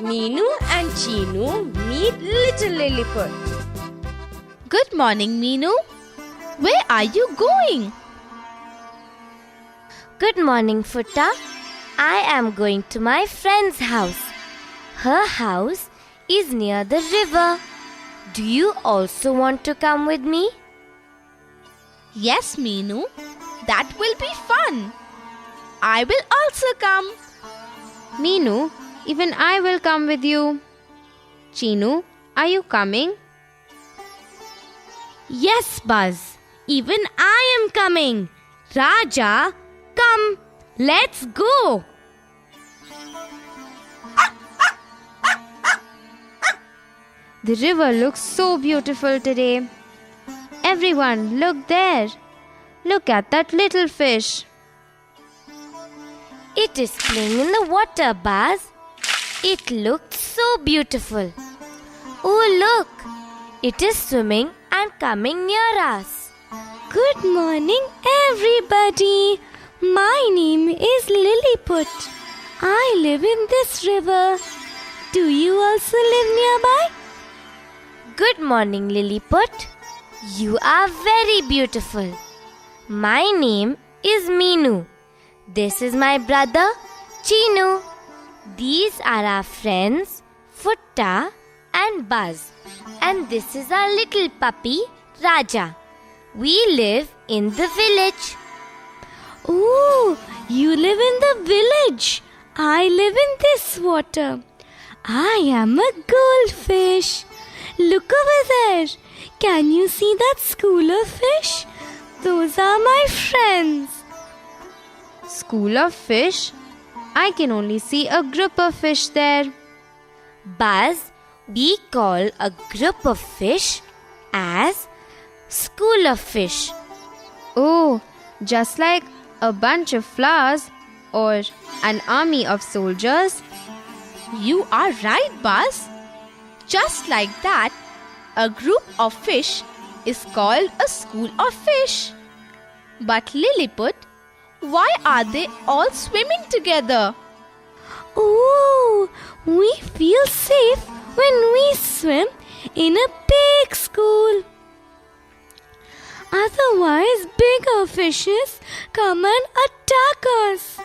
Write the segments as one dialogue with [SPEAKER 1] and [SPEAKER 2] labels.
[SPEAKER 1] Meenu and Cheenu meet little Lilliput.
[SPEAKER 2] Good morning, Meenu. Where are you going?
[SPEAKER 3] Good morning, Futta. I am going to my friend's house. Her house is near the river. Do you also want to come with me?
[SPEAKER 2] Yes, Meenu. That will be fun. I will also come.
[SPEAKER 4] Meenu, even I will come with you. Cheenu, are you coming?
[SPEAKER 3] Yes, Buzz. Even I am coming. Raja, come. Let's go.
[SPEAKER 4] The river looks so beautiful today. Everyone, look there. Look at that little fish.
[SPEAKER 3] It is playing in the water, Buzz. It looked so beautiful. Oh, look. It is swimming and coming near us. Good morning, everybody. My name is Lilliput. I live in this river. Do you also live nearby? Good morning, Lilliput. You are very beautiful. My name is Meenu. This is my brother, Cheenu. These are our friends, Futta and Buzz. And this is our little puppy, Raja. We live in the village. Oh, you live in the village. I live in this water. I am a goldfish. Look over there. Can you see that school of fish? Those are my friends.
[SPEAKER 4] School of fish? I can only see a group of fish there.
[SPEAKER 3] Buzz, we call a group of fish as school of fish.
[SPEAKER 4] Oh, just like a bunch of flowers or an army of soldiers.
[SPEAKER 2] You are right, Buzz. Just like that, a group of fish is called a school of fish. But Lilliput, why are they all swimming together?
[SPEAKER 3] Oh, we feel safe when we swim in a big school. Otherwise, bigger fishes come and attack us.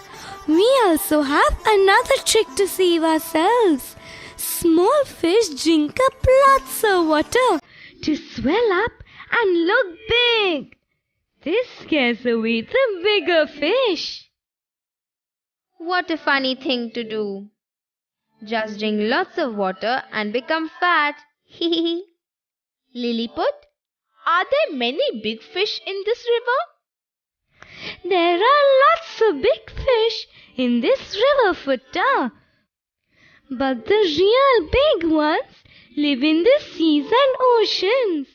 [SPEAKER 3] We also have another trick to save ourselves. Small fish drink up lots of water to swell up and look big. This scares away the bigger fish.
[SPEAKER 4] What a funny thing to do. Just drink lots of water and become fat.
[SPEAKER 2] Lilliput, are there many big fish in this river?
[SPEAKER 3] There are lots of big fish in this river, Futta. But the real big ones live in the seas and oceans.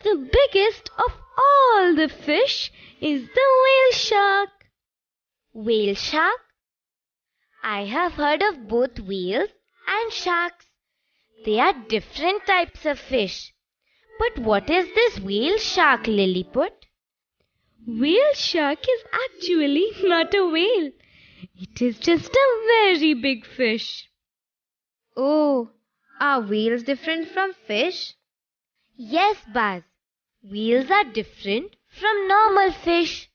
[SPEAKER 3] The biggest of all the fish is the whale shark. Whale shark? I have heard of both whales and sharks. They are different types of fish. But what is this whale shark, Lilliput? Whale shark is actually not a whale. It is just a very big fish.
[SPEAKER 4] Oh, are whales different from fish?
[SPEAKER 3] Yes, Buzz. Whales are different from normal fish.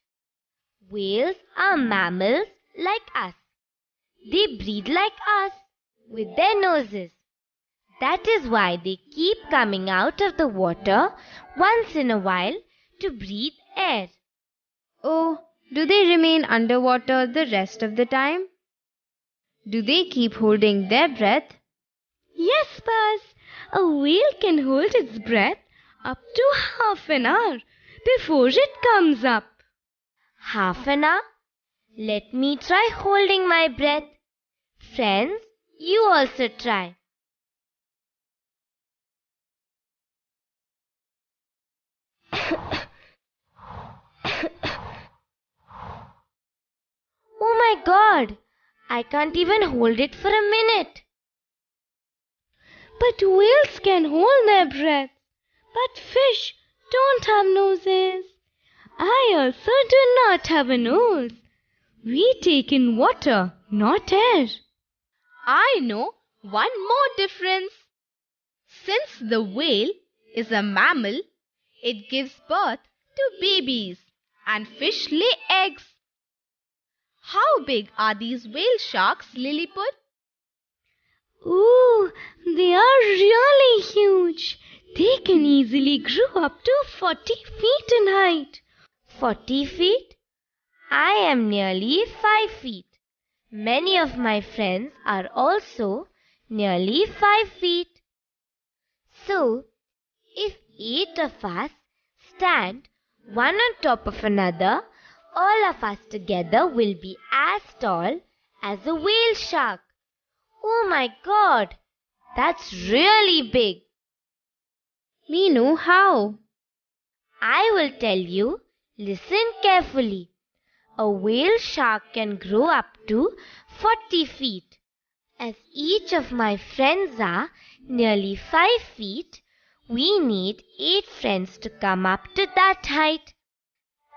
[SPEAKER 3] Whales are mammals like us. They breathe like us with their noses. That is why they keep coming out of the water once in a while to breathe air.
[SPEAKER 4] Oh, do they remain underwater the rest of the time? Do they keep holding their breath?
[SPEAKER 3] Yes, Buzz. A whale can hold its breath up to half an hour before it comes up. Half an hour? Let me try holding my breath. Friends, you also try. Oh my God! I can't even hold it for a minute. But whales can hold their breath. But fish don't have noses. I also do not have a nose. We take in water, not air.
[SPEAKER 2] I know one more difference. Since the whale is a mammal, it gives birth to babies and fish lay eggs. How big are these whale sharks, Lilliput?
[SPEAKER 3] Ooh, they are really huge. They can easily grow up to 40 feet in height. 40 feet? I am nearly 5 feet. Many of my friends are also nearly 5 feet. So, if 8 of us stand one on top of another, all of us together will be as tall as a whale shark. Oh my God, that's really big.
[SPEAKER 4] Meenu, how?
[SPEAKER 3] I will tell you. Listen carefully. A whale shark can grow up to 40 feet. As each of my friends are nearly 5 feet, we need 8 friends to come up to that height.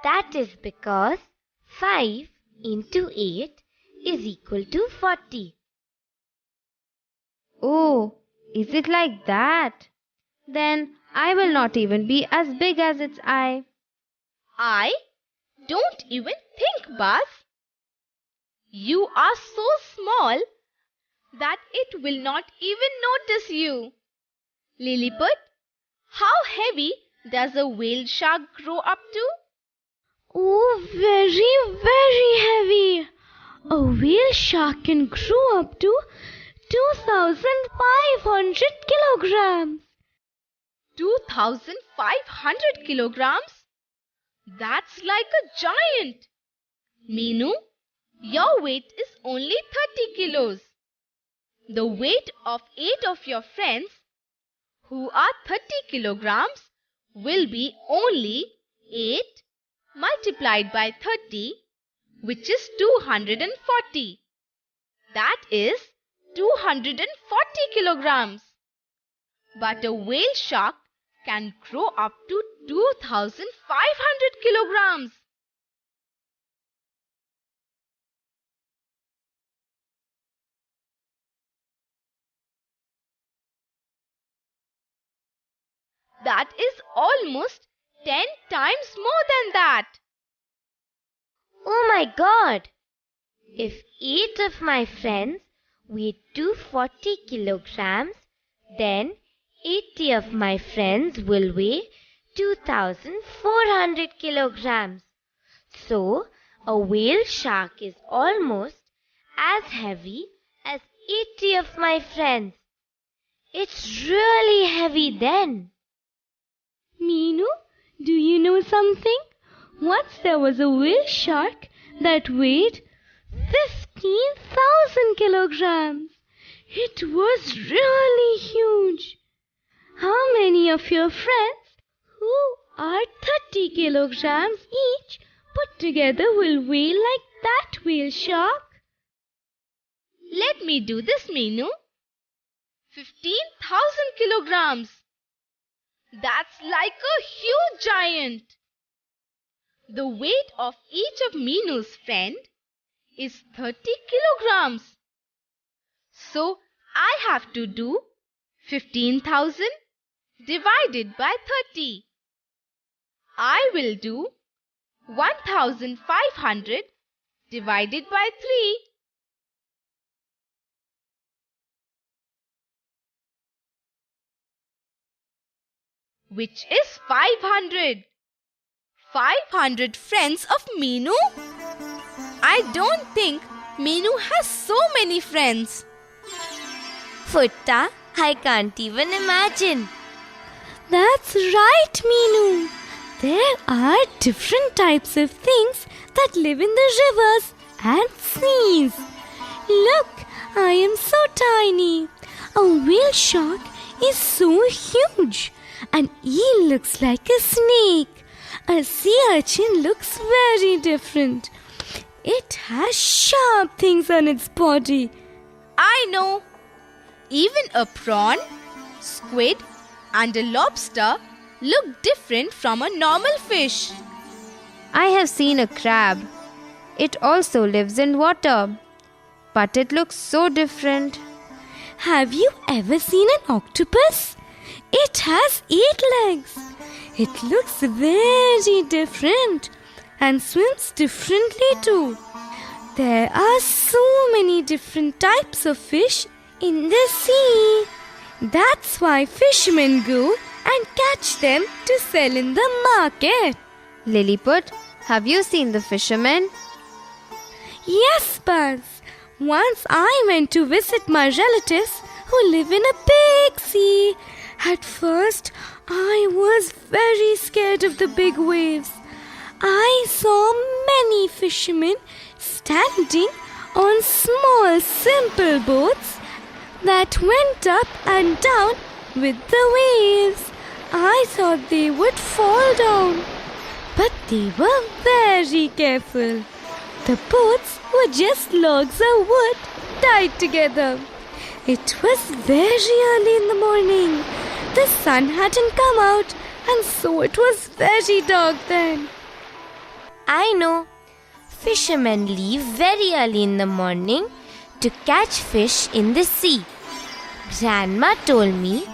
[SPEAKER 3] That is because 5 into 8 is equal to 40.
[SPEAKER 4] Oh, is it like that? Then I will not even be as big as its eye.
[SPEAKER 2] I don't even think, Buzz. You are so small that it will not even notice you. Lilliput, how heavy does a whale shark grow up to?
[SPEAKER 3] Oh, very, very heavy. A whale shark can grow up to 2,500 kilograms.
[SPEAKER 2] 2,500 kilograms? That's like a giant. Meenu, your weight is only 30 kilos. The weight of 8 of your friends, who are 30 kilograms, will be only 8 multiplied by 30, which is 240. That is 240 kilograms. But a whale shark can grow up to 2,500 kilograms. That is almost 10 times more than that.
[SPEAKER 3] Oh my God! If 8 of my friends weigh 240 kilograms, then 80 of my friends will weigh 2,400 kilograms. So, a whale shark is almost as heavy as 80 of my friends. It's really heavy then.
[SPEAKER 5] Meenu, do you know something? Once there was a whale shark that weighed 15,000 kilograms. It was really huge. How many of your friends who are 30 kilograms each put together will weigh like that whale shark?
[SPEAKER 2] Let me do this, Meenu. 15,000 kilograms. That's like a huge giant. The weight of each of Meenu's friend is 30 kilograms. So I have to do 15,000 divided by 30. I will do 1,500 divided by 3. Which is 500. 500 friends of Meenu? I don't think Meenu has so many friends.
[SPEAKER 3] Futta, I can't even imagine.
[SPEAKER 5] That's right, Meenu. There are different types of things that live in the rivers and seas. Look, I am so tiny. A whale shark is so huge. An eel looks like a snake. A sea urchin looks very different. It has sharp things on its body.
[SPEAKER 2] I know. Even a prawn, squid, and a lobster look different from a normal fish.
[SPEAKER 4] I have seen a crab. It also lives in water. But it looks so different.
[SPEAKER 5] have you ever seen an octopus? It has 8 legs. It looks very different and swims differently too. There are so many different types of fish in the sea. That's why fishermen go and catch them to sell in the market.
[SPEAKER 4] Lilliput, have you seen the fishermen?
[SPEAKER 5] Yes, Buzz. Once I went to visit my relatives who live in a big sea. At first, I was very scared of the big waves. I saw many fishermen standing on small, simple boats that went up and down with the waves. I thought they would fall down, but they were very careful. The boats were just logs of wood tied together. It was very early in the morning. The sun hadn't come out, and so it was very dark then.
[SPEAKER 3] I know. Fishermen leave very early in the morning to catch fish in the sea. Grandma told me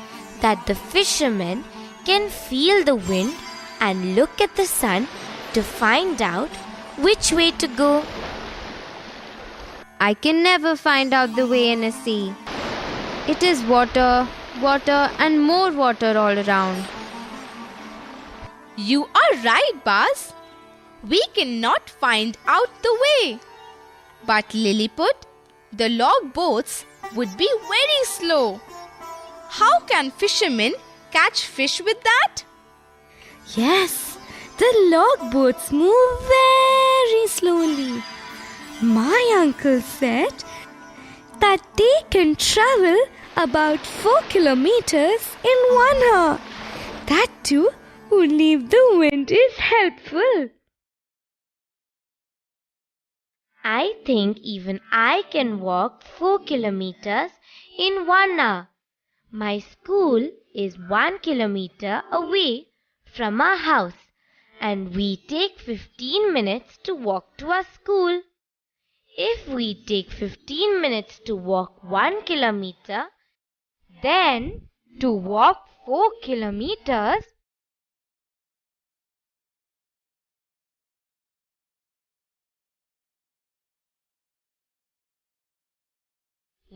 [SPEAKER 3] that the fishermen can feel the wind and look at the sun to find out which way to go.
[SPEAKER 4] I can never find out the way in a sea. It is water, water and more water all around.
[SPEAKER 2] You are right, Buzz. We cannot find out the way. But Lilliput, the log boats would be very slow. How can fishermen catch fish with that?
[SPEAKER 5] Yes, the log boats move very slowly. My uncle said that they can travel about 4 kilometers in 1 hour. That too, only if the wind is helpful.
[SPEAKER 3] I think even I can walk 4 kilometers in 1 hour. My school is 1 kilometer away from our house, and we take 15 minutes to walk to our school. If we take 15 minutes to walk 1 kilometer, then to walk 4 kilometers,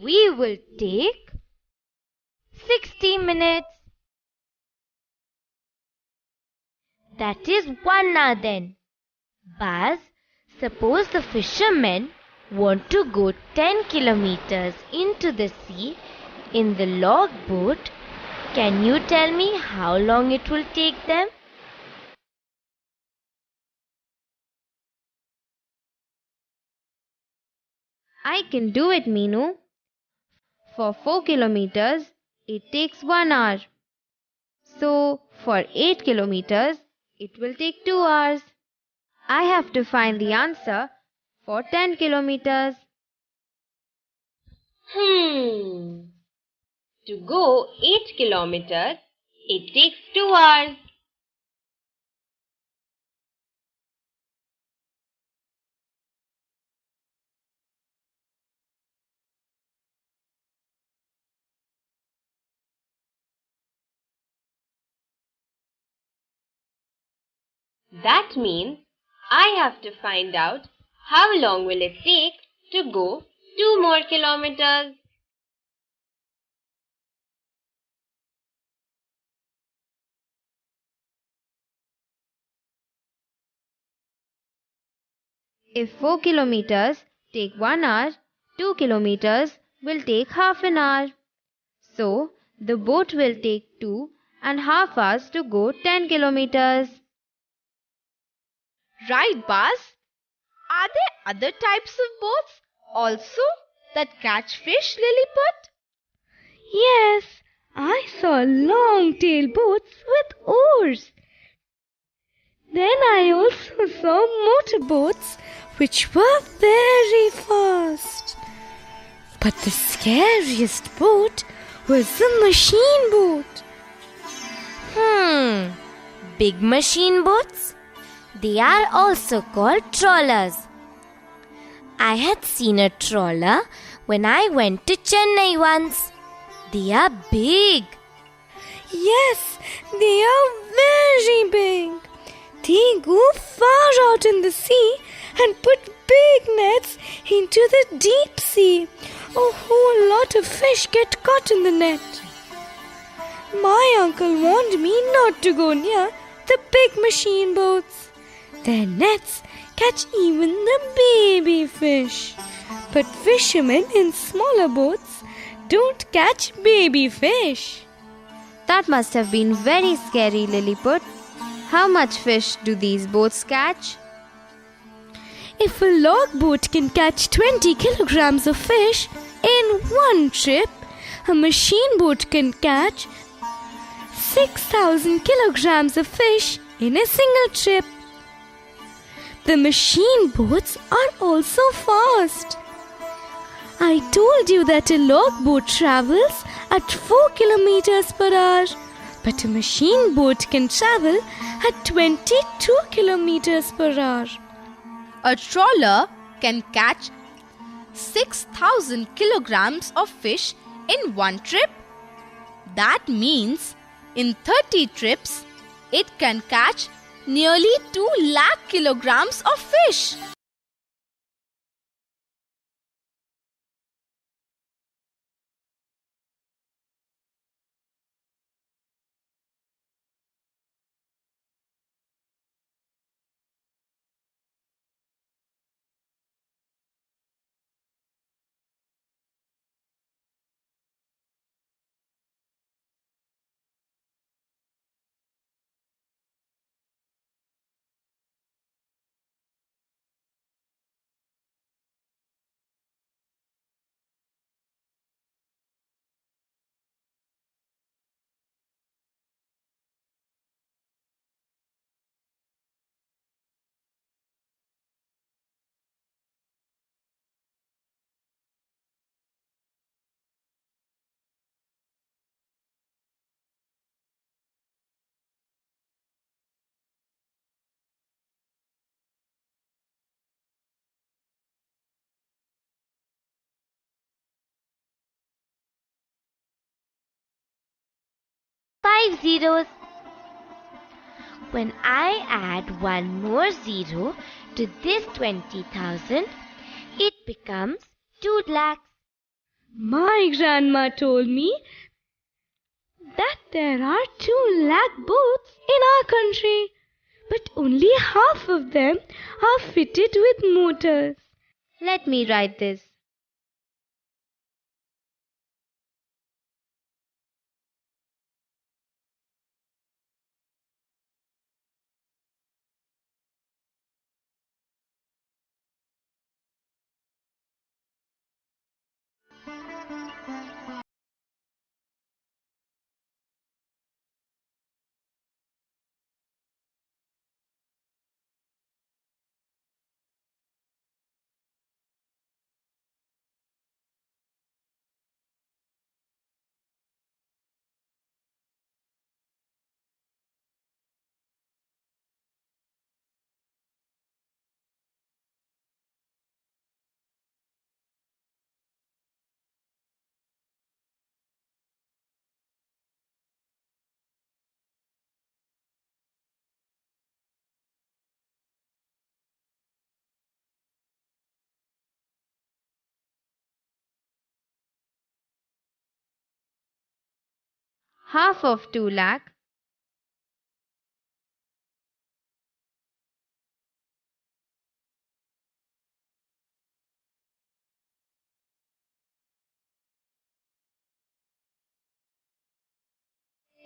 [SPEAKER 3] we will take 60 minutes. That is 1 hour then. Buzz, suppose the fishermen want to go 10 kilometers into the sea in the log boat. Can you tell me how long it will take them?
[SPEAKER 4] I can do it, Meenu. For 4 kilometers, it takes 1 hour. So, for 8 kilometers, it will take 2 hours. I have to find the answer for 10 kilometers.
[SPEAKER 1] To go 8 kilometers, it takes 2 hours. That means I have to find out how long will it take to go 2 more kilometers.
[SPEAKER 4] If 4 kilometers take 1 hour, 2 kilometers will take half an hour. So, the boat will take 2.5 hours to go 10 kilometers.
[SPEAKER 2] Right, Buzz? Are there other types of boats also that catch fish, Lilliput?
[SPEAKER 5] Yes, I saw long-tail boats with oars. Then I also saw motorboats which were very fast. But the scariest boat was the machine boat.
[SPEAKER 3] Big machine boats? They are also called trawlers. I had seen a trawler when I went to Chennai once. They are big.
[SPEAKER 5] Yes, they are very big. They go far out in the sea and put big nets into the deep sea. A whole lot of fish get caught in the net. My uncle warned me not to go near the big machine boats. Their nets catch even the baby fish. But fishermen in smaller boats don't catch baby fish.
[SPEAKER 4] That must have been very scary, Lilliput. How much fish do these boats catch?
[SPEAKER 5] If a log boat can catch 20 kilograms of fish in one trip, a machine boat can catch 6,000 kilograms of fish in a single trip. The machine boats are also fast. I told you that a log boat travels at 4 kilometers per hour, but a machine boat can travel at 22 kilometers per hour.
[SPEAKER 2] A trawler can catch 6,000 kilograms of fish in one trip. That means in 30 trips, it can catch nearly 2 lakh kilograms of fish.
[SPEAKER 3] Five zeros. When I add one more zero to this 20,000, it becomes 2 lakhs.
[SPEAKER 5] My grandma told me that there are 2 lakh boats in our country, but only half of them are fitted with motors.
[SPEAKER 4] Let me write this. Half of 2 lakh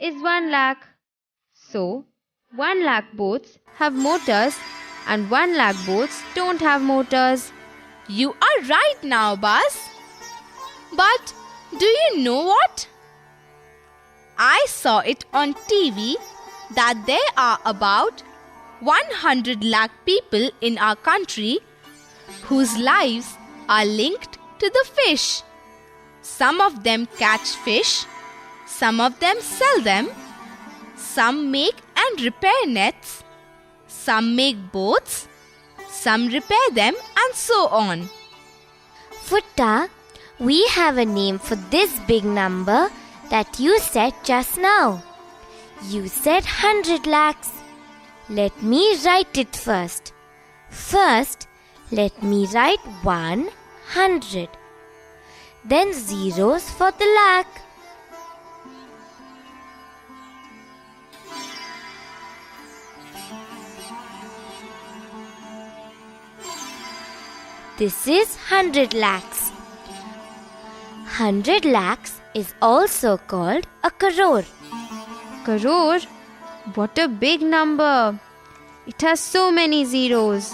[SPEAKER 4] is 1 lakh. So, 1 lakh boats have motors and 1 lakh boats don't have motors.
[SPEAKER 2] You are right now, Buzz. But do you know what? I saw it on TV that there are about 100 lakh people in our country whose lives are linked to the fish. Some of them catch fish, some of them sell them, some make and repair nets, some make boats, some repair them, and so on.
[SPEAKER 3] Futta, We have a name for this big number that you said just now. You said 100 lakhs. Let me write it first. First, let me write 100. Then zeros for the lakh. This is 100 lakhs. 100 lakhs is also called a crore.
[SPEAKER 4] Crore? What a big number! It has so many zeros.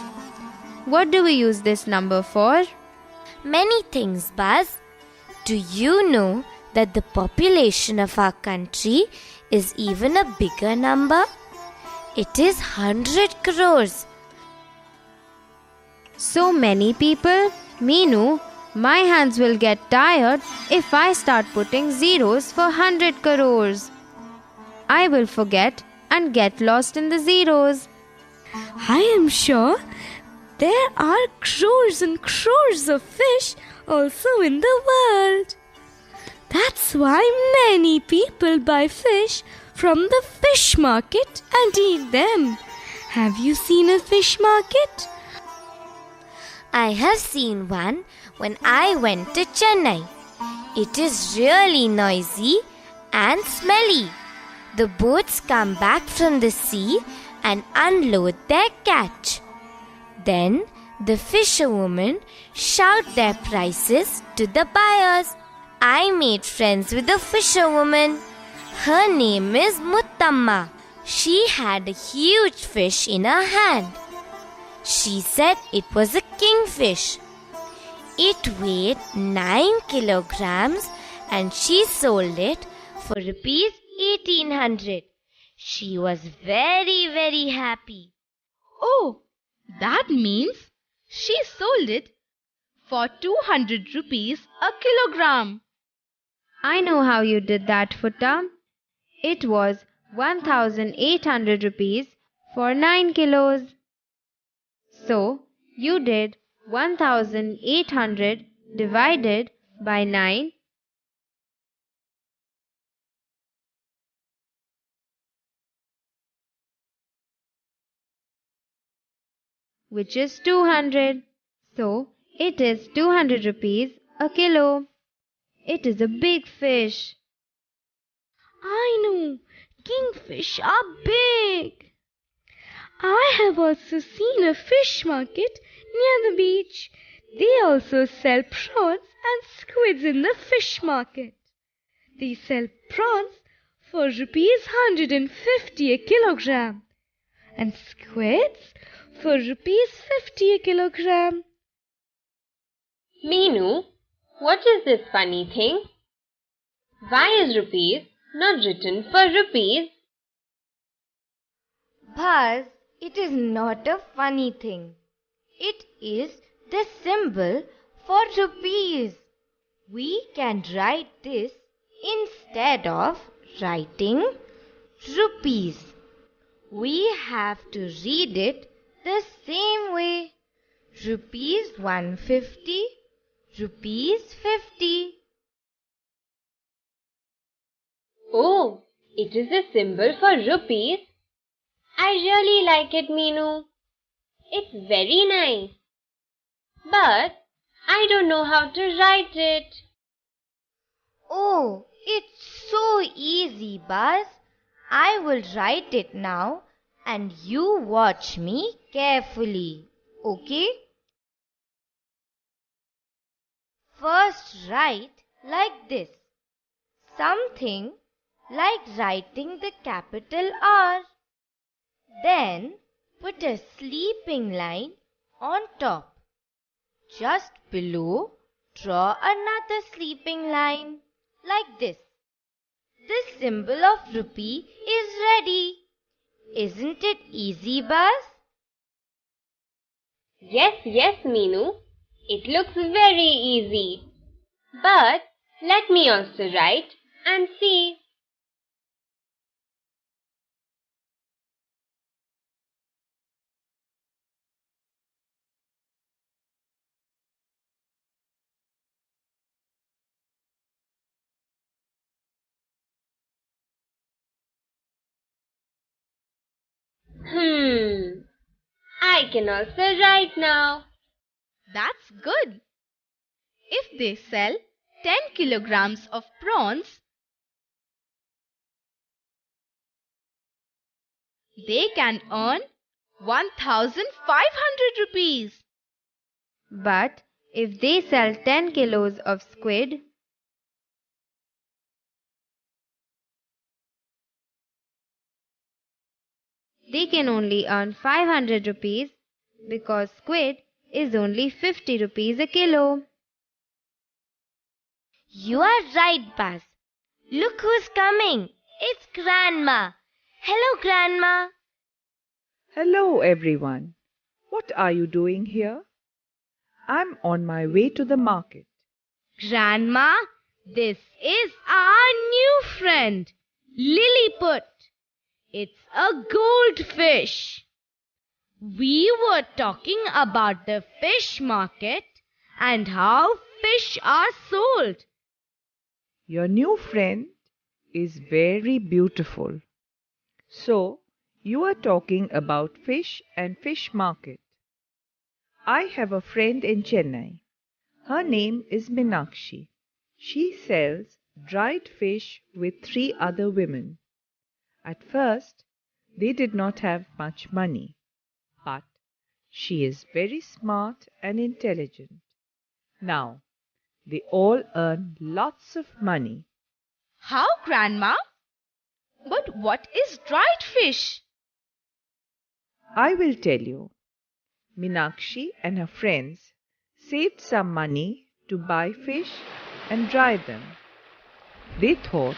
[SPEAKER 4] What do we use this number for?
[SPEAKER 3] Many things, Buzz. Do you know that the population of our country is even a bigger number? It is 100 crores.
[SPEAKER 4] So many people? Meenu, my hands will get tired if I start putting zeros for 100 crores. I will forget and get lost in the zeros.
[SPEAKER 5] I am sure there are crores and crores of fish also in the world. That's why many people buy fish from the fish market and eat them. Have you seen a fish market?
[SPEAKER 3] I have seen one when I went to Chennai. It is really noisy and smelly. The boats come back from the sea and unload their catch. Then the fisherwomen shout their prices to the buyers. I made friends with a fisherwoman. Her name is Muttamma. She had a huge fish in her hand. She said it was a kingfish. It weighed 9 kilograms and she sold it for rupees 1800. She was very happy.
[SPEAKER 2] Oh, that means she sold it for 200 rupees a kilogram.
[SPEAKER 4] I know how you did that, Futta. It was 1800 rupees for 9 kilos. So, you did 1800 divided by 9, which is 200. So, it is 200 rupees a kilo. It is a big fish.
[SPEAKER 5] I know, kingfish are big. I have also seen a fish market near the beach. They also sell prawns and squids in the fish market. They sell prawns for rupees 150 a kilogram and squids for rupees 50 a kilogram.
[SPEAKER 1] Meenu, what is this funny thing? Why is rupees not written for rupees?
[SPEAKER 3] Buzz, it is not a funny thing. It is the symbol for rupees. We can write this instead of writing rupees. We have to read it the same way. Rupees 150, rupees 50.
[SPEAKER 1] Oh, it is a symbol for rupees. I really like it, Meenu. It's very nice. But I don't know how to write it.
[SPEAKER 3] Oh, it's so easy, Buzz. I will write it now and you watch me carefully. Okay? First write like this. Something like writing the capital R. Then put a sleeping line on top. Just below, draw another sleeping line like this. The symbol of rupee is ready. Isn't it easy, Buzz?
[SPEAKER 1] Yes, Meenu. It looks very easy. But let me also write and see. I can also write now.
[SPEAKER 2] That's good. If they sell 10 kilograms of prawns, they can earn 1,500 rupees.
[SPEAKER 4] But if they sell 10 kilos of squid, they can only earn 500 rupees because squid is only 50 rupees a kilo.
[SPEAKER 3] You are right, Buzz. Look who's coming. It's Grandma. Hello, Grandma.
[SPEAKER 6] Hello, everyone. What are you doing here? I'm on my way to the market.
[SPEAKER 4] Grandma, this is our new friend, Lilliput. It's a goldfish. We were talking about the fish market and how fish are sold.
[SPEAKER 6] Your new friend is very beautiful. So, you are talking about fish and fish market. I have a friend in Chennai. Her name is Meenakshi. She sells dried fish with 3 other women. At first, they did not have much money, but she is very smart and intelligent. Now, they all earn lots of money.
[SPEAKER 2] How, Grandma? But what is dried fish?
[SPEAKER 6] I will tell you. Meenakshi and her friends saved some money to buy fish and dry them. They thought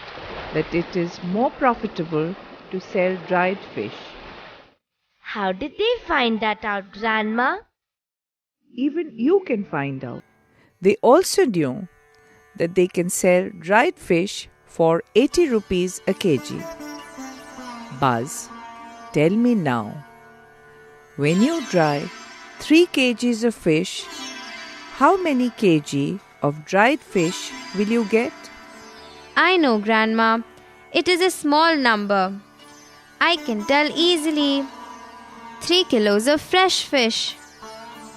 [SPEAKER 6] that it is more profitable to sell dried fish.
[SPEAKER 3] How did they find that out, Grandma?
[SPEAKER 6] Even you can find out. They also knew that they can sell dried fish for 80 rupees a kg. Buzz, tell me now, when you dry 3 kgs of fish, how many kg of dried fish will you get?
[SPEAKER 4] I know, Grandma. It is a small number. I can tell easily. 3 kilos of fresh fish.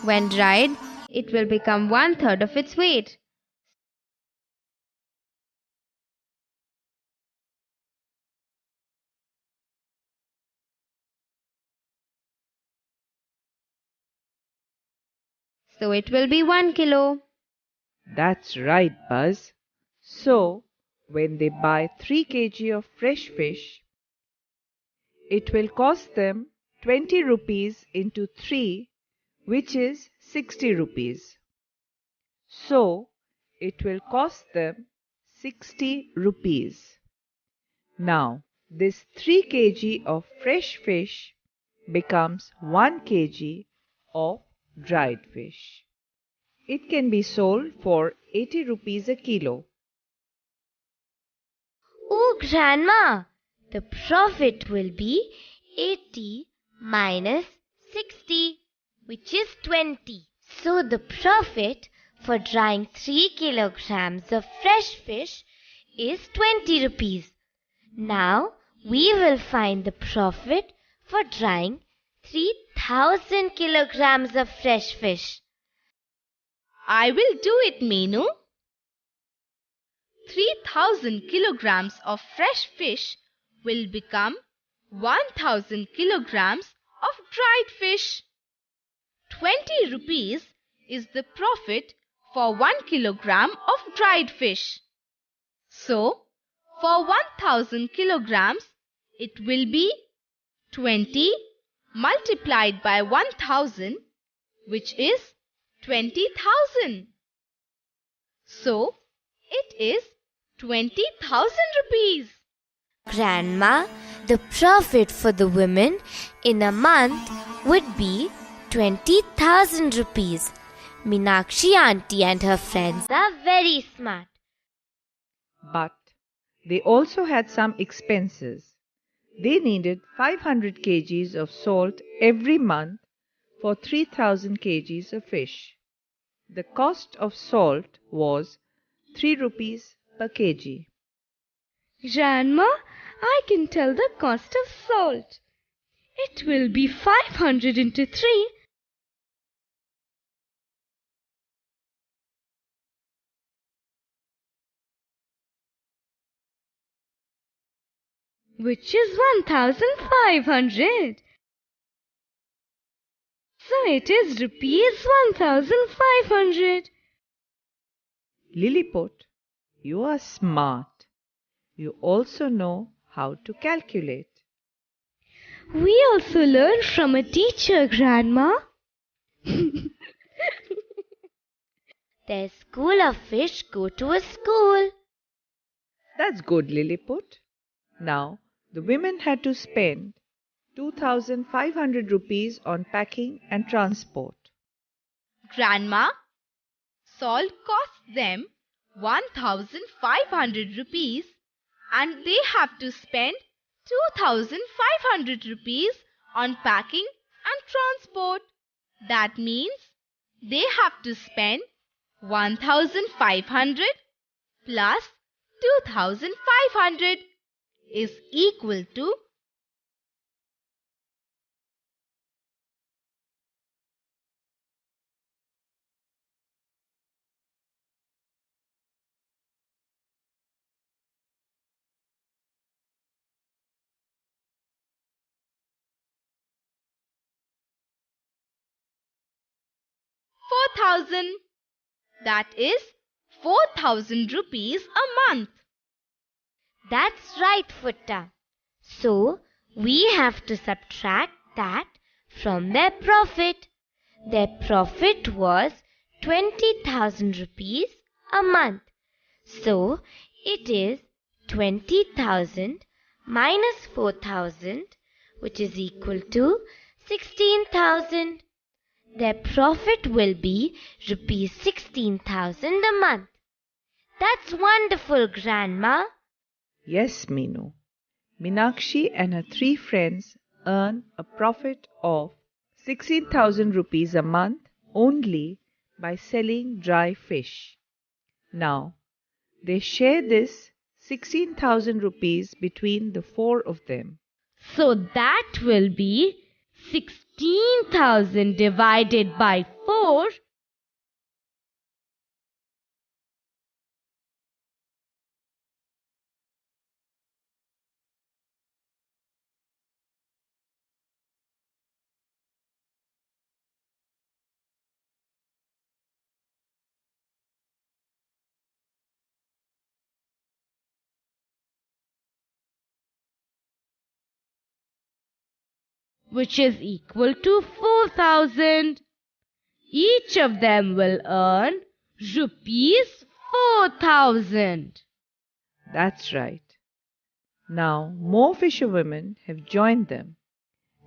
[SPEAKER 4] When dried, it will become 1/3 of its weight. So it will be 1 kilo.
[SPEAKER 6] That's right, Buzz. So, when they buy 3 kg of fresh fish, it will cost them 20 rupees into 3, which is 60 rupees. So, it will cost them 60 rupees. Now, this 3 kg of fresh fish becomes 1 kg of dried fish. It can be sold for 80 rupees a kilo.
[SPEAKER 3] Oh, Grandma, the profit will be 80 minus 60, which is 20. So the profit for drying 3 kilograms of fresh fish is 20 rupees. Now we will find the profit for drying 3,000 kilograms of fresh fish.
[SPEAKER 2] I will do it, Meenu. 3,000 kilograms of fresh fish will become 1,000 kilograms of dried fish. 20 rupees is the profit for 1 kilogram of dried fish. So, for 1,000 kilograms, it will be 20 multiplied by 1,000, which is 20,000. So, it is 20,000 rupees.
[SPEAKER 3] Grandma, the profit for the women in a month would be 20,000 rupees. Meenakshi auntie and her friends are very smart.
[SPEAKER 6] But they also had some expenses. They needed 500 kgs of salt every month for 3,000 kgs of fish. The cost of salt was 3 rupees per kg.
[SPEAKER 5] Grandma, I can tell the cost of salt. It will be 500 into 3, which is 1,500. So it is rupees 1,500.
[SPEAKER 6] Lilliput, you are smart. You also know how to calculate.
[SPEAKER 5] We also learn from a teacher, Grandma.
[SPEAKER 3] Their school of fish go to a school.
[SPEAKER 6] That's good, Lilliput. Now, the women had to spend 2,500 rupees on packing and transport.
[SPEAKER 2] Grandma, salt costs them 1,500 rupees and they have to spend 2,500 rupees on packing and transport. That means they have to spend 1,500 plus 2,500 is equal to 4,000. That is 4,000 rupees a month.
[SPEAKER 3] That's right, Futta. So, we have to subtract that from their profit. Their profit was 20,000 rupees a month. So, it is 20,000 minus 4,000, which is equal to 16,000. Their profit will be rupees 16,000 a month. That's wonderful, Grandma.
[SPEAKER 6] Yes, Meenu. Meenakshi and her 3 friends earn a profit of 16,000 rupees a month only by selling dry fish. Now, they share this 16,000 rupees between the 4 of them.
[SPEAKER 5] So that will be 16,000 divided by 4. Which is equal to 4,000. Each of them will earn rupees 4,000.
[SPEAKER 6] That's right. Now, more fisherwomen have joined them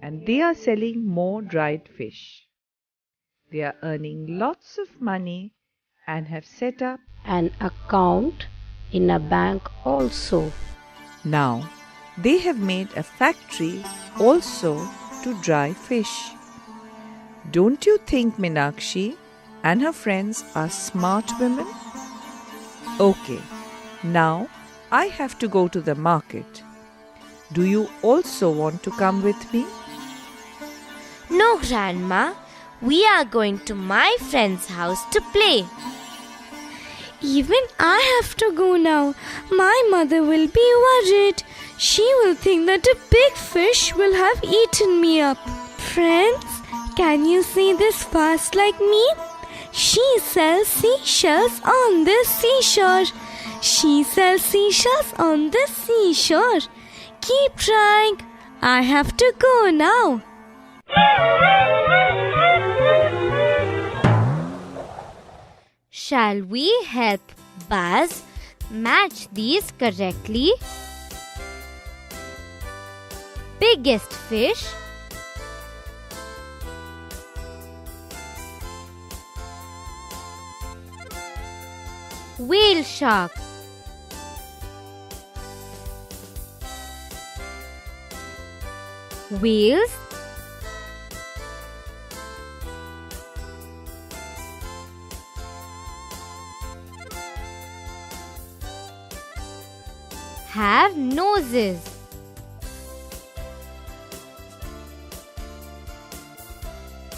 [SPEAKER 6] and they are selling more dried fish. They are earning lots of money and have set up
[SPEAKER 7] an account in a bank also.
[SPEAKER 6] now. They have made a factory also to dry fish. Don't you think Meenakshi and her friends are smart women? Okay, now I have to go to the market. Do you also want to come with me?
[SPEAKER 3] No, Grandma. We are going to my friend's house to play.
[SPEAKER 5] Even I have to go now. My mother will be worried. She will think that a big fish will have eaten me up. Friends, can you see this fast like me? She sells seashells on the seashore. She sells seashells on the seashore. Keep trying. I have to go now.
[SPEAKER 3] Shall we help Buzz match these correctly? Biggest fish, whale shark, whales, have noses.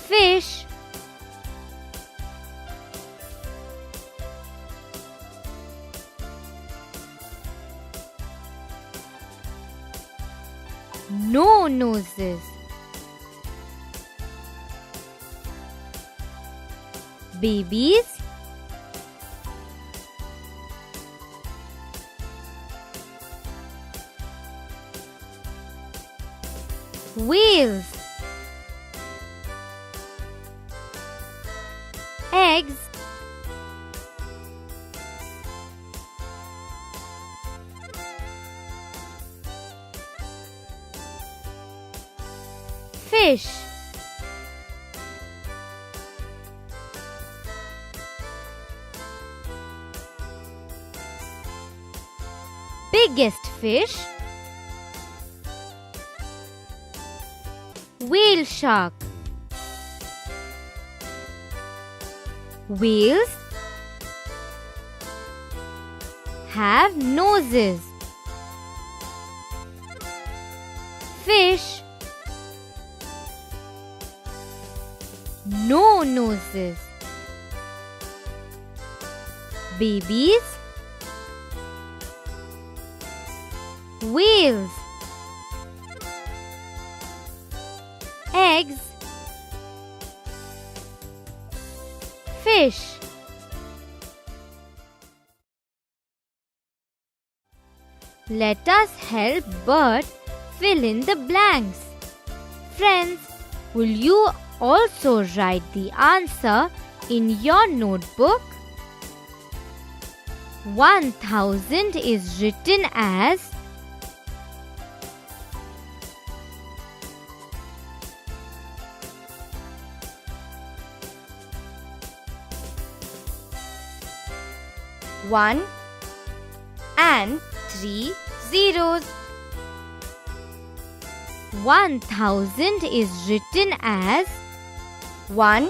[SPEAKER 3] Fish no noses. Babies, whales, eggs, fish, biggest fish, whale shark. Whales have noses. Fish, no noses. Babies, whales, eggs, fish. Let us help Bert fill in the blanks. Friends, will you also write the answer in your notebook? 1000 is written as one and 3 zeros. 1000 is written as 1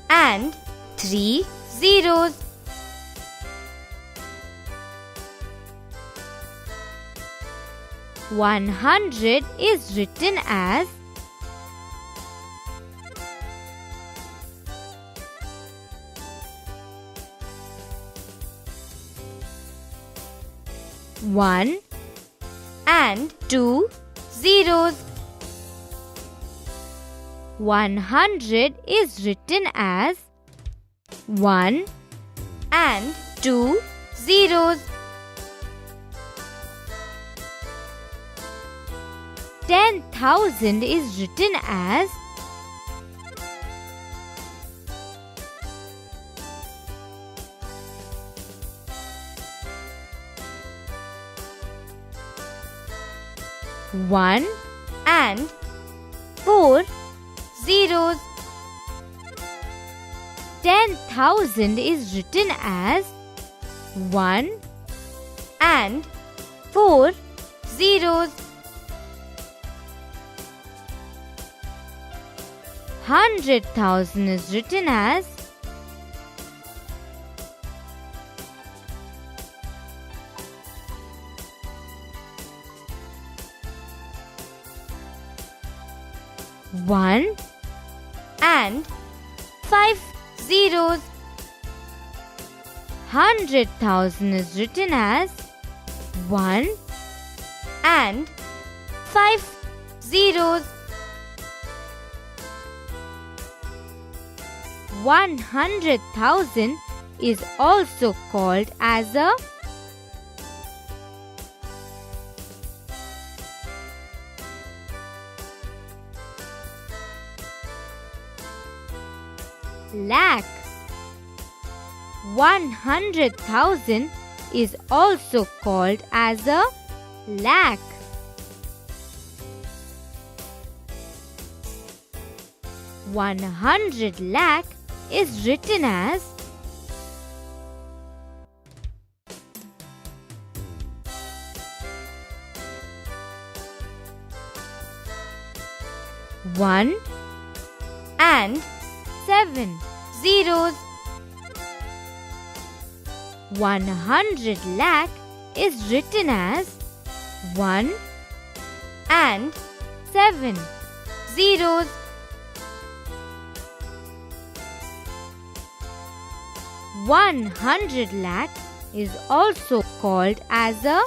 [SPEAKER 3] and 3 zeros. One hundred is written as 1 and 2 zeros. 100 is written as 1 and 2 zeros. 10,000 is written as 1 and 4 zeros. 10,000 is written as 1 and 4 zeros. 100,000 is written as 1 and 5 zeros. 100,000 is written as 1 and 5 zeros. 100,000 is also called as a lakh. 100,000 is also called as a lakh. 100 lakh is written as 1 and 7 zeros. 100 lakh is written as 1 and 7 zeros. 100 lakh is also called as a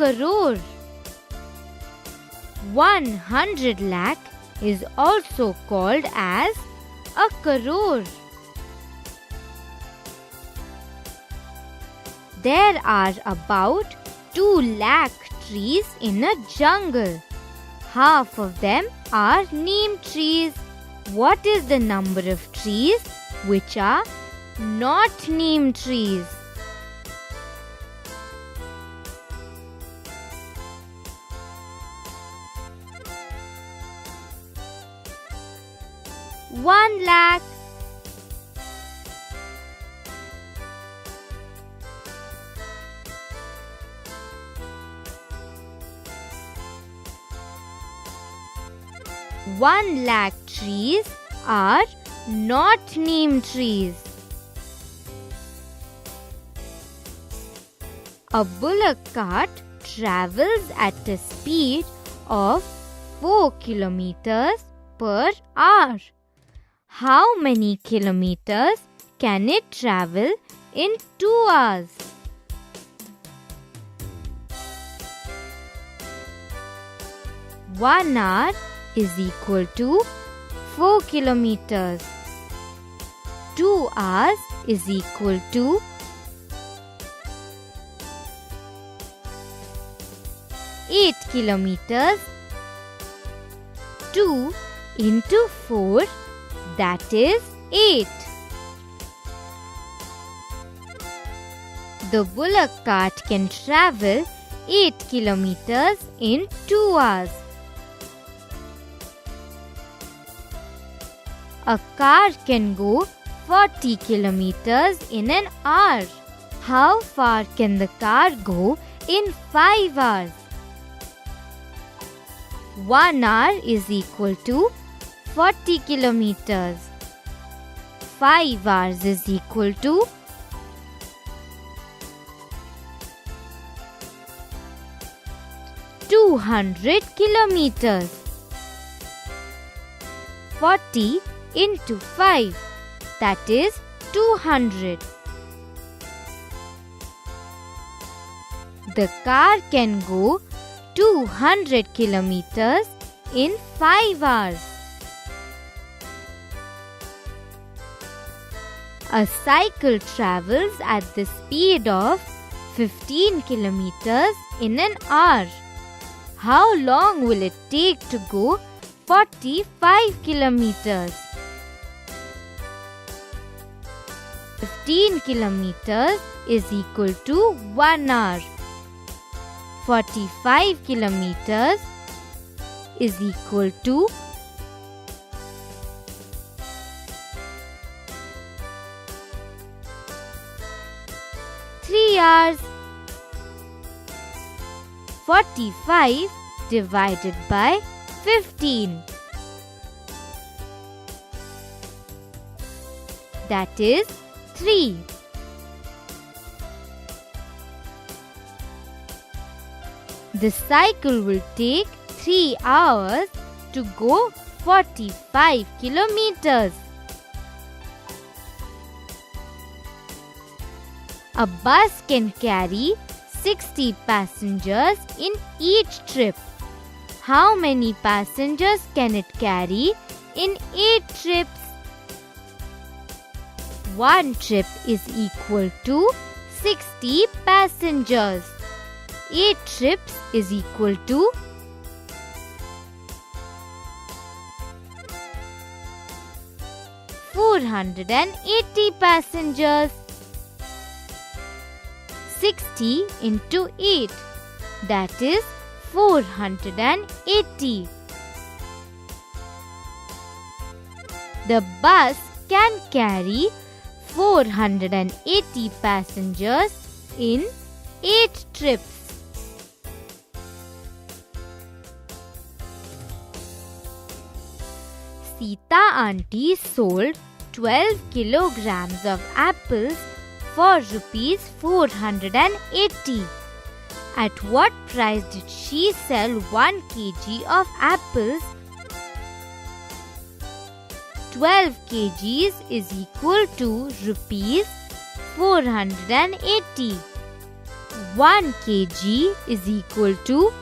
[SPEAKER 4] crore. 100 lakh is also called as a crore. There are about 2 lakh trees in a jungle. Half of them are neem trees. What is the number of trees which are not neem trees? One lakh. One lakh trees are not neem trees. A bullock cart travels at a speed of 4 kilometers per hour. How many kilometers can it travel in 2 hours? One hour is equal to 4 kilometers. 2 hours is equal to 8 kilometers. 2 into 4, that is 8. The bullock cart can travel 8 kilometers in 2 hours. A car can go 40 kilometers in an hour. How far can the car go in 5 hours? 1 hour is equal to 40 kilometers. 5 hours is equal to 200 kilometers. 40 into 5, that is 200. The car can go 200 kilometers in 5 hours. A cycle travels at the speed of 15 kilometers in an hour. How long will it take to go 45 kilometers? 15 kilometers is equal to 1 hour. 45 kilometers is equal to 3 hours. 45 divided by 15, that is 3. The cycle will take 3 hours to go 45 kilometers. A bus can carry 60 passengers in each trip. How many passengers can it carry in 8 trips? One trip is equal to 60 passengers. 8 trips is equal to 480 passengers. 60 into 8, that is 480. The bus can carry 480 passengers in 8 trips. Sita auntie sold 12 kilograms of apples for rupees 480. At what price did she sell 1 kg of apples? 12 kgs is equal to rupees 480.
[SPEAKER 3] 1 kg is equal to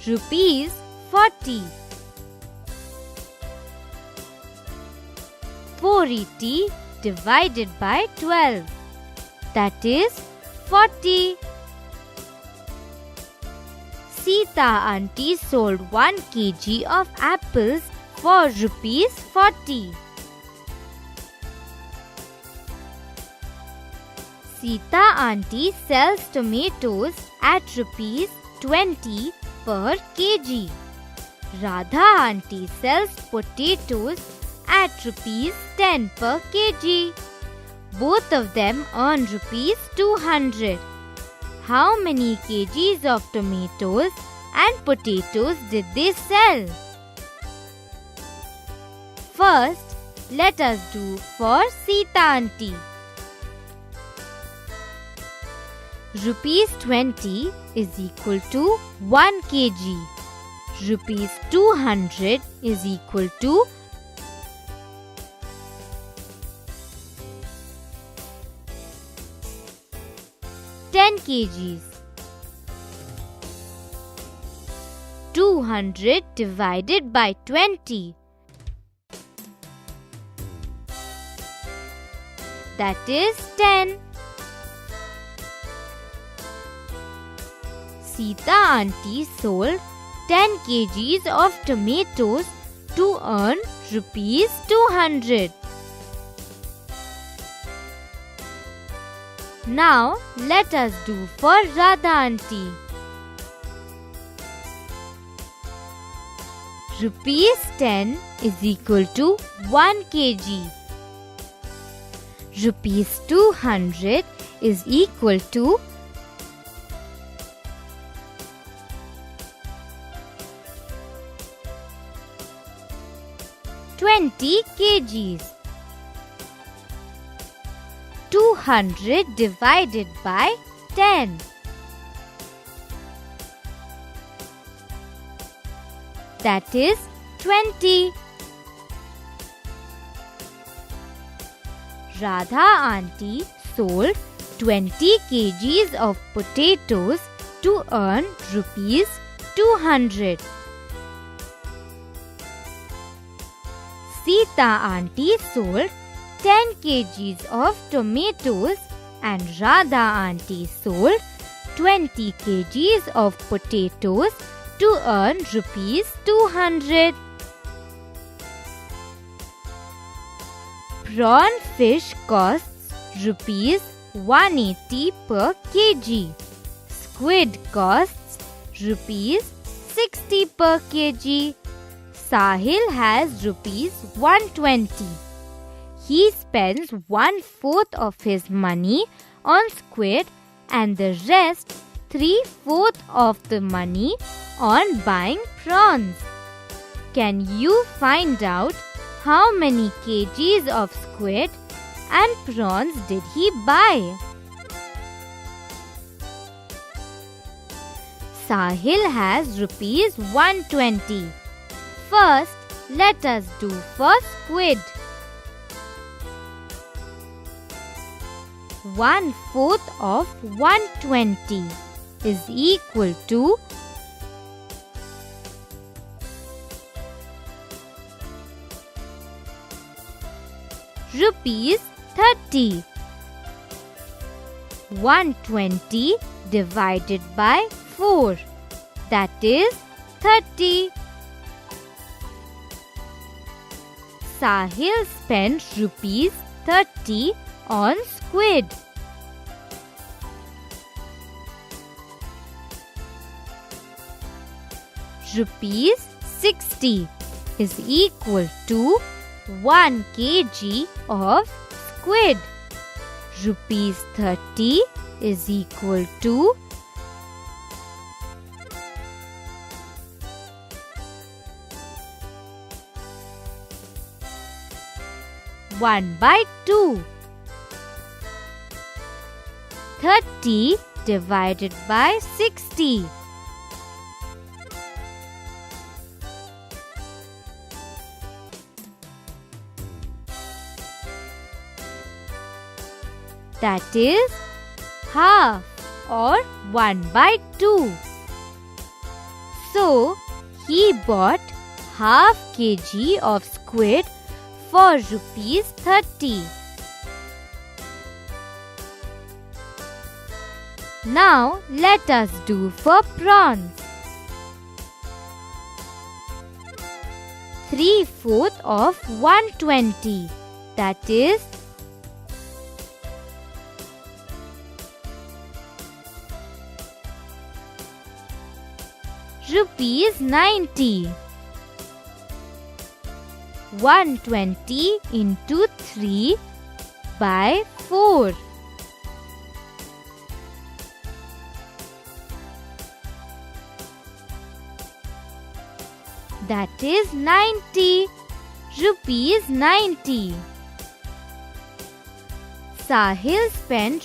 [SPEAKER 3] rupees 40. 480 divided by 12, that is 40. Sita aunty sold 1 kg of apples for rupees 40. Sita aunty sells tomatoes at rupees 20 per kg. Radha aunty sells potatoes at rupees 10 per kg. Both of them earn rupees 200. How many kgs of tomatoes and potatoes did they sell? First, let us do for Sita aunty. Rupees 20 is equal to 1 kg. Rupees 200 is equal to 10 kgs. 200 divided by 20, that is 10. Sita aunty sold 10 kgs of tomatoes to earn rupees 200. Now let us do for Radha aunty. Rupees 10 is equal to 1 kg. Rupees 200 is equal to 20 kgs. 200 divided by 10, that is 20. Radha aunty sold 20 kgs of potatoes to earn rupees 200. Sita aunty sold 10 kgs of tomatoes and Radha aunty sold 20 kgs of potatoes to earn rupees 200. Prawn fish costs rupees 180 per kg. Squid costs rupees 60 per kg. Sahil has rupees 120. He spends 1/4 of his money on squid and the rest 3/4 of the money on buying prawns. Can you find out how many kgs of squid and prawns did he buy? Sahil has rupees 120. First, let us do for squid. 1/4 of 120 is equal to rupees 30. 120 divided by 4, that is 30. Sahil spent rupees 30 on squid. Rupees 60 is equal to 1 kg of squid. Rupees 30 is equal to 1/2. 30 divided by 60. that is half or 1/2. So he bought half kg of squid for ₹30. Now let us do for prawns. 3/4 of 120, that is ₹90. 120 into 3 by 4. That is 90. ₹90. Sahil spent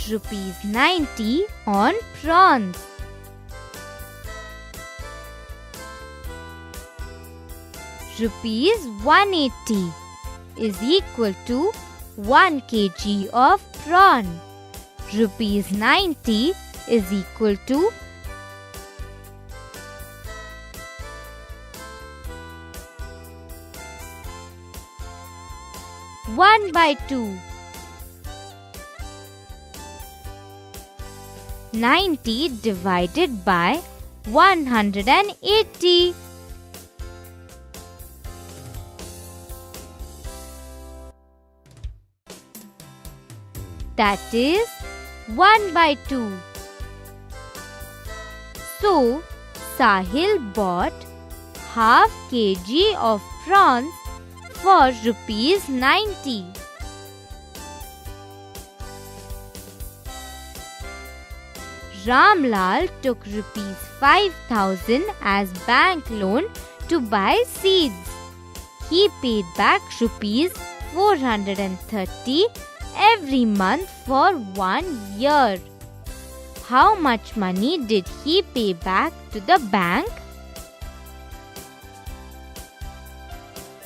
[SPEAKER 3] ₹90 on prawns. ₹180 is equal to 1 kg of prawn. ₹90 is equal to 1/2. 90 divided by 180. That is 1/2. So, Sahil bought half kg of prawns for ₹90. Ramlal took ₹5,000 as bank loan to buy seeds. He paid back ₹430 every month for 1 year. How much money did he pay back to the bank?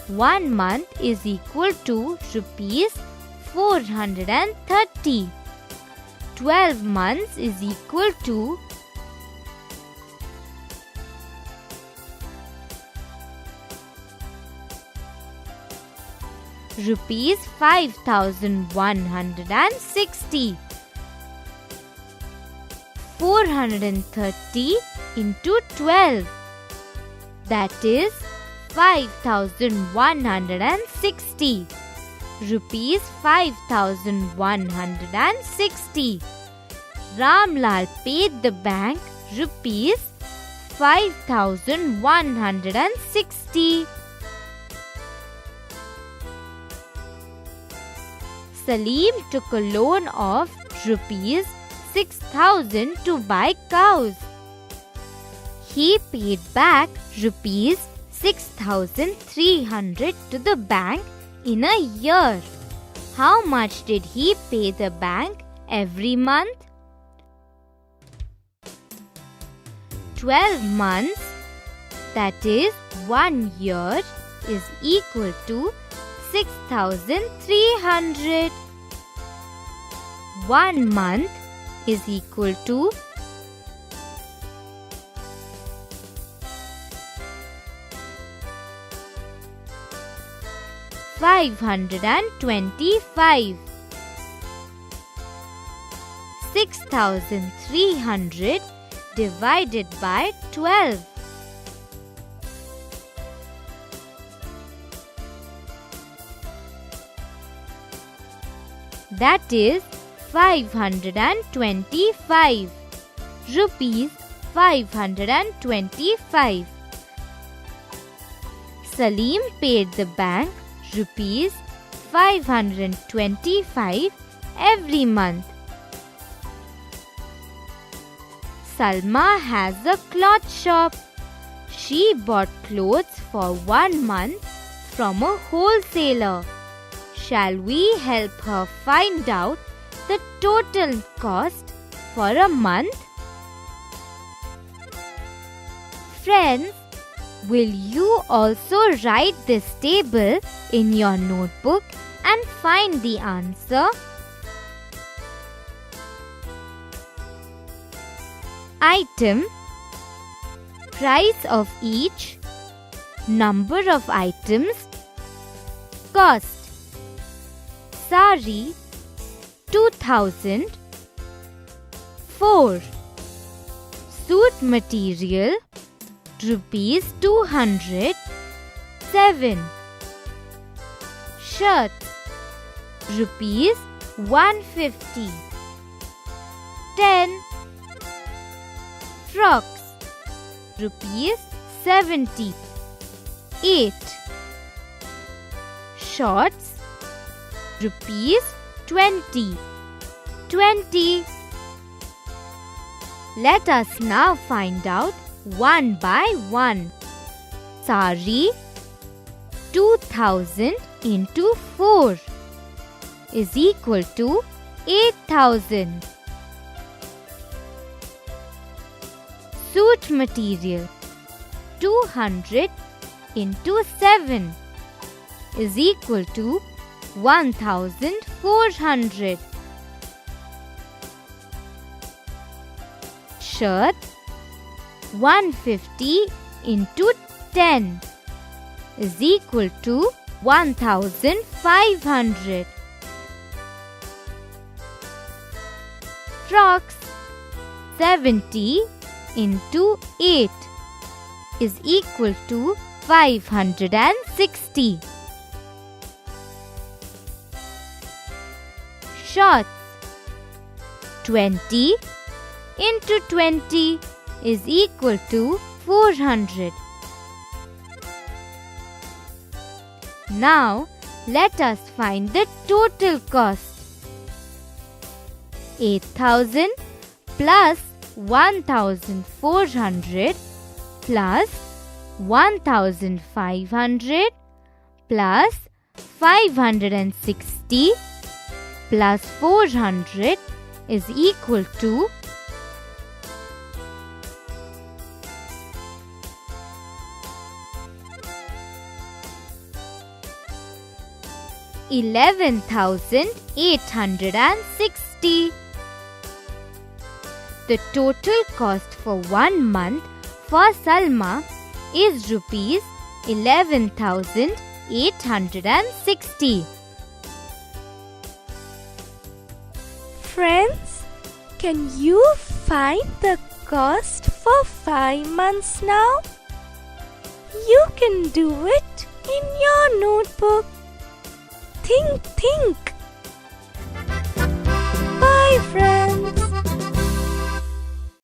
[SPEAKER 3] 1 month is equal to ₹430. 12 months is equal to ₹5,160. 430 into 12, that is 5,160. ₹5,160. Ramlal paid the bank ₹5,160. Salim took a loan of ₹6,000 to buy cows. He paid back ₹6,300 to the bank in a year. How much did he pay the bank every month? 12 months, that is 1 year, is equal to 6,300. 1 month is equal to 525. 6,300 divided by 12. That is 525. Rupees 525. Salim paid the bank rupees 525 every month. Salma has a cloth shop. She bought clothes for 1 month from a wholesaler. Shall we help her find out the total cost for a month? Friends, will you also write this table in your notebook and find the answer? item, price of each, number of items, cost. Sari 2000. 4. Suit material rupees 200. 7. Shirts rupees 150. 10. Frocks rupees 70. 8. Shorts rupees 20. 20. Let us now find out one by one. Sari 2000 into 4 is equal to 8000. Suit material 200 into 7 is equal to 1400. Shirt 150 into 10 is equal to 1500. Frocks 70 into 8 is equal to 560. Shorts 20 into 20 is equal to 400. Now let us find the total cost. 8000 plus 1400 plus 1500 plus 560 plus 400 is equal to 11,860. The total cost for 1 month for Salma is rupees 11,860.
[SPEAKER 5] Friends, can you find the cost for 5 months now? You can do it in your notebook. Think.